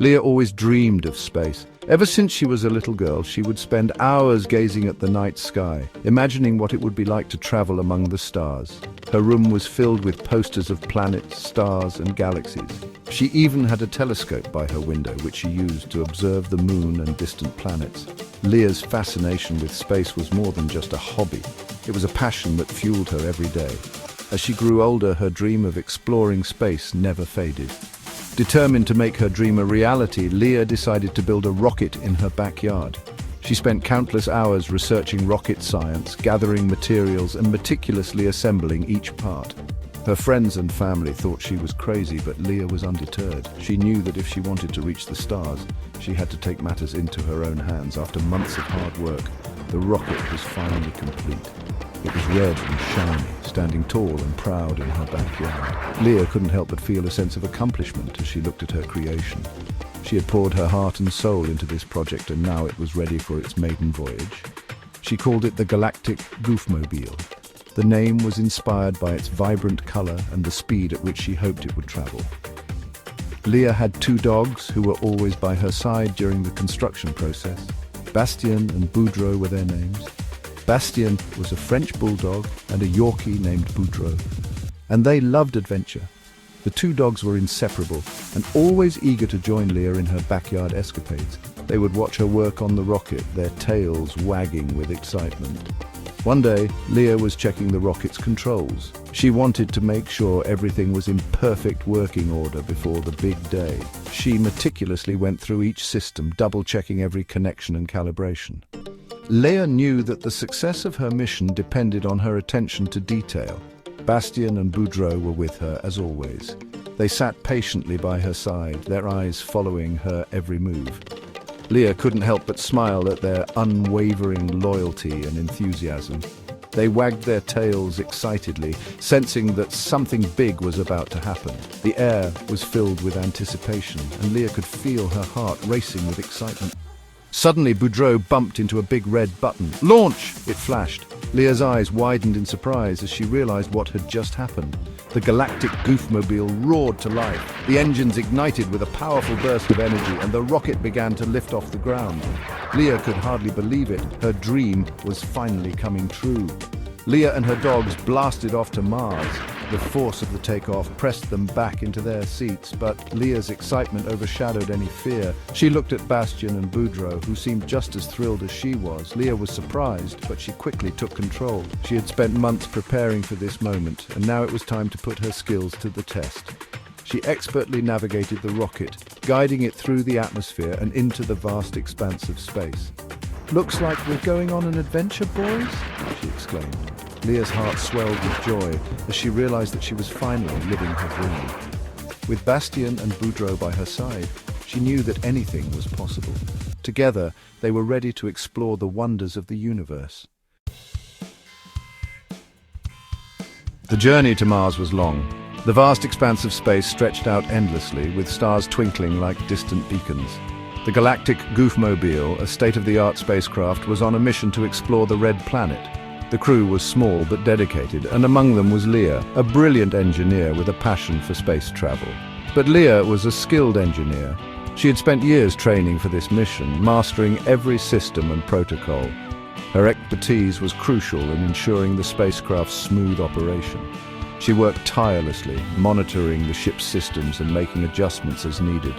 Leah always dreamed of space. Ever since she was a little girl, she would spend hours gazing at the night sky, imagining what it would be like to travel among the stars. Her room was filled with posters of planets, stars, and galaxies. She even had a telescope by her window, which she used to observe the moon and distant planets. Leah's fascination with space was more than just a hobby. It was a passion that fueled her every day. As she grew older, her dream of exploring space never faded. Determined to make her dream a reality, Leah decided to build a rocket in her backyard. She spent countless hours researching rocket science, gathering materials, and meticulously assembling each part. Her friends and family thought she was crazy, but Leah was undeterred. She knew that if she wanted to reach the stars, she had to take matters into her own hands. After months of hard work, the rocket was finally complete. It was red and shiny, standing tall and proud in her backyard. Leah couldn't help but feel a sense of accomplishment as she looked at her creation. She had poured her heart and soul into this project, and now it was ready for its maiden voyage. She called it the Galactic Goofmobile. The name was inspired by its vibrant color and the speed at which she hoped it would travel. Leah had 2 dogs who were always by her side during the construction process. Bastien and Boudreaux were their names. Bastien was a French bulldog and a Yorkie named Boudreaux, and they loved adventure. The 2 dogs were inseparable and always eager to join Leah in her backyard escapades. They would watch her work on the rocket, their tails wagging with excitement. One day, Leah was checking the rocket's controls. She wanted to make sure everything was in perfect working order before the big day. She meticulously went through each system, double-checking every connection and calibration. Leah knew that the success of her mission depended on her attention to detail. Bastien and Boudreaux were with her as always. They sat patiently by her side, their eyes following her every move. Leah couldn't help but smile at their unwavering loyalty and enthusiasm. They wagged their tails excitedly, sensing that something big was about to happen. The air was filled with anticipation, and Leah could feel her heart racing with excitement. Suddenly, Boudreaux bumped into a big red button. "Launch!" it flashed. Leah's eyes widened in surprise as she realized what had just happened. The Galactic Goofmobile roared to life. The engines ignited with a powerful burst of energy, and the rocket began to lift off the ground. Leah could hardly believe it. Her dream was finally coming true. Leah and her dogs blasted off to Mars. The force of the takeoff pressed them back into their seats, but Leah's excitement overshadowed any fear. She looked at Bastien and Boudreaux, who seemed just as thrilled as she was. Leah was surprised, but she quickly took control. She had spent months preparing for this moment, and now it was time to put her skills to the test. She expertly navigated the rocket, guiding it through the atmosphere and into the vast expanse of space. "Looks like we're going on an adventure, boys," she exclaimed. Leah's heart swelled with joy as she realized that she was finally living her dream. With Bastien and Boudreaux by her side, she knew that anything was possible. Together, they were ready to explore the wonders of the universe. The journey to Mars was long. The vast expanse of space stretched out endlessly, with stars twinkling like distant beacons. The Galactic Goofmobile, a state-of-the-art spacecraft, was on a mission to explore the Red Planet. The crew was small but dedicated, and among them was Leah, a brilliant engineer with a passion for space travel. But Leah was a skilled engineer. She had spent years training for this mission, mastering every system and protocol. Her expertise was crucial in ensuring the spacecraft's smooth operation. She worked tirelessly, monitoring the ship's systems and making adjustments as needed.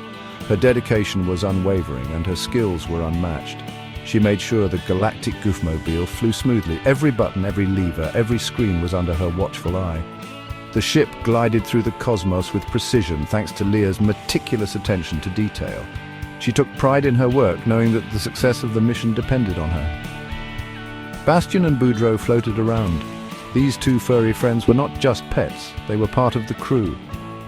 Her dedication was unwavering, and her skills were unmatched. She made sure the Galactic Goofmobile flew smoothly. Every button, every lever, every screen was under her watchful eye. The ship glided through the cosmos with precision thanks to Leah's meticulous attention to detail. She took pride in her work, knowing that the success of the mission depended on her. Bastien and Boudreaux floated around. These 2 furry friends were not just pets, they were part of the crew.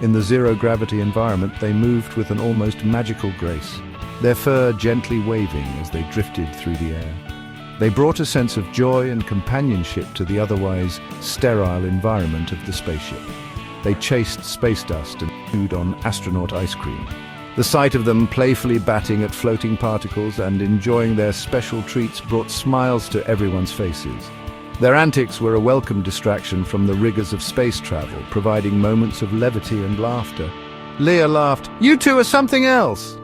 In the zero-gravity environment, they moved with an almost magical grace, their fur gently waving as they drifted through the air. They brought a sense of joy and companionship to the otherwise sterile environment of the spaceship. They chased space dust and chewed on astronaut ice cream. The sight of them playfully batting at floating particles and enjoying their special treats brought smiles to everyone's faces. Their antics were a welcome distraction from the rigors of space travel, providing moments of levity and laughter. Leah laughed. "You two are something else!"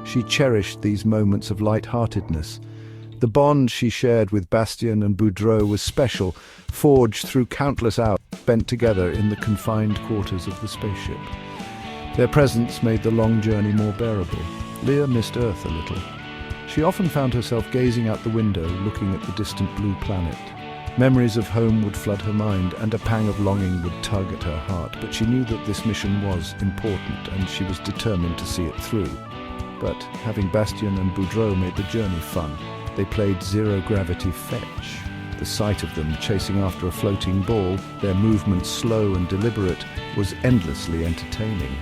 She cherished these moments of light-heartedness. The bond she shared with Bastien and Boudreaux was special, forged through countless hours spent together in the confined quarters of the spaceship. Their presence made the long journey more bearable. Leah missed Earth a little. She often found herself gazing out the window, looking at the distant blue planet. Memories of home would flood her mind, and a pang of longing would tug at her heart, but she knew that this mission was important, and she was determined to see it through. But having Bastien and Boudreaux made the journey fun. They played zero-gravity fetch. The sight of them chasing after a floating ball, their movements slow and deliberate, was endlessly entertaining.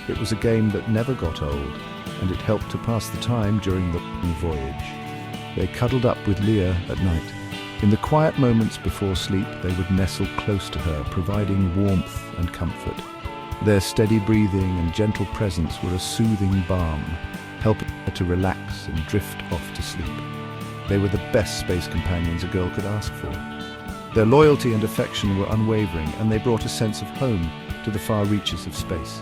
It was a game that never got old, and it helped to pass the time during the voyage. They cuddled up with Leah at night. In the quiet moments before sleep, they would nestle close to her, providing warmth and comfort. Their steady breathing and gentle presence were a soothing balm, helping her to relax and drift off to sleep. They were the best space companions a girl could ask for. Their loyalty and affection were unwavering, and they brought a sense of home to the far reaches of space.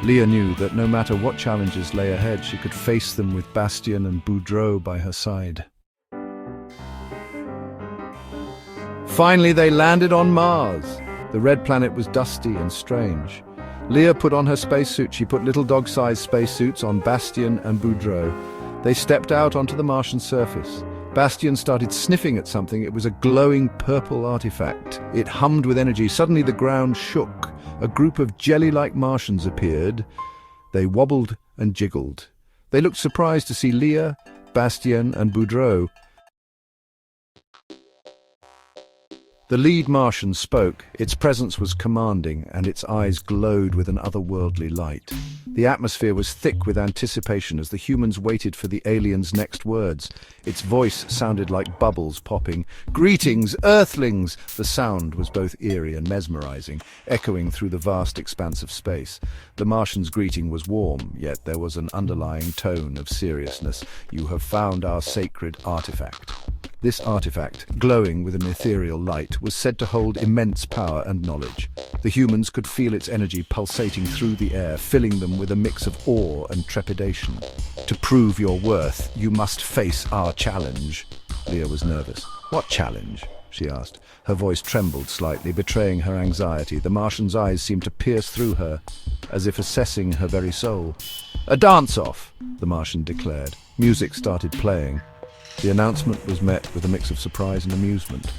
Leah knew that no matter what challenges lay ahead, she could face them with Bastien and Boudreaux by her side. Finally, they landed on Mars. The red planet was dusty and strange. Leah put on her spacesuit. She put little dog-sized spacesuits on Bastien and Boudreaux. They stepped out onto the Martian surface. Bastien started sniffing at something. It was a glowing purple artifact. It hummed with energy. Suddenly the ground shook. A group of jelly-like Martians appeared. They wobbled and jiggled. They looked surprised to see Leah, Bastien and Boudreaux. The lead Martian spoke. Its presence was commanding, and its eyes glowed with an otherworldly light. The atmosphere was thick with anticipation as the humans waited for the alien's next words. Its voice sounded like bubbles popping. "Greetings, Earthlings!" The sound was both eerie and mesmerizing, echoing through the vast expanse of space. The Martian's greeting was warm, yet there was an underlying tone of seriousness. "You have found our sacred artifact." This artifact, glowing with an ethereal light, was said to hold immense power and knowledge. The humans could feel its energy pulsating through the air, filling them with a mix of awe and trepidation. "To prove your worth, you must face our challenge." Leah was nervous. "What challenge?" she asked. Her voice trembled slightly, betraying her anxiety. The Martian's eyes seemed to pierce through her, as if assessing her very soul. "A dance-off," the Martian declared. Music started playing. The announcement was met with a mix of surprise and amusement.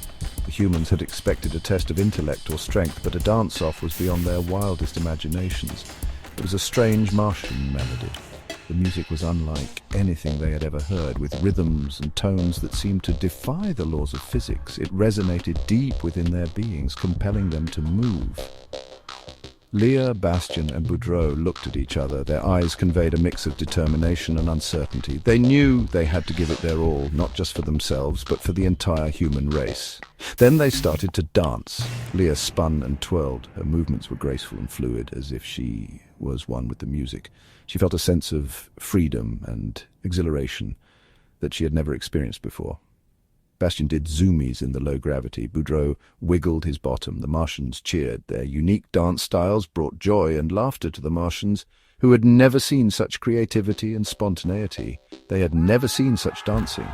The humans had expected a test of intellect or strength, but a dance-off was beyond their wildest imaginations. It was a strange Martian melody. The music was unlike anything they had ever heard, with rhythms and tones that seemed to defy the laws of physics. It resonated deep within their beings, compelling them to move. Leah, Bastien and Boudreaux looked at each other. Their eyes conveyed a mix of determination and uncertainty. They knew they had to give it their all, not just for themselves, but for the entire human race. Then they started to dance. Leah spun and twirled. Her movements were graceful and fluid, as if she was one with the music. She felt a sense of freedom and exhilaration that she had never experienced before. Bastien did zoomies in the low gravity. Boudreaux wiggled his bottom. The Martians cheered. Their unique dance styles brought joy and laughter to the Martians, who had never seen such creativity and spontaneity. They had never seen such dancing.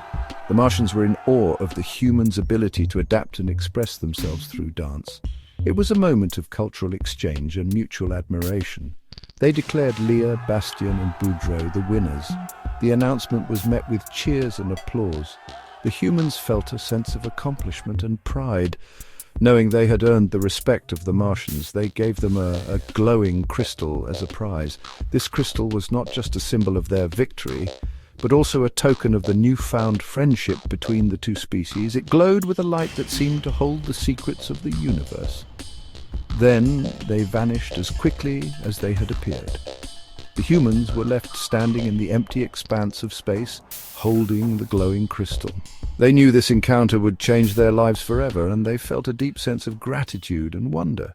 The Martians were in awe of the humans' ability to adapt and express themselves through dance. It was a moment of cultural exchange and mutual admiration. They declared Leah, Bastien and Boudreaux the winners. The announcement was met with cheers and applause. The humans felt a sense of accomplishment and pride. Knowing they had earned the respect of the Martians, they gave them a glowing crystal as a prize. This crystal was not just a symbol of their victory, but also a token of the newfound friendship between the two species. It glowed with a light that seemed to hold the secrets of the universe. Then they vanished as quickly as they had appeared. The humans were left standing in the empty expanse of space, holding the glowing crystal. They knew this encounter would change their lives forever, and they felt a deep sense of gratitude and wonder.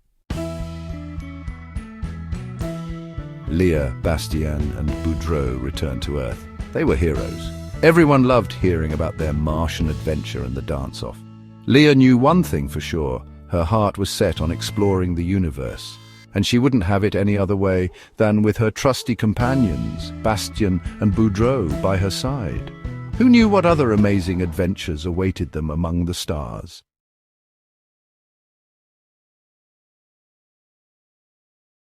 Leah, Bastien and Boudreaux returned to Earth. They were heroes. Everyone loved hearing about their Martian adventure and the dance-off. Leah knew one thing for sure. Her heart was set on exploring the universe. And she wouldn't have it any other way than with her trusty companions, Bastien and Boudreaux, by her side. Who knew what other amazing adventures awaited them among the stars?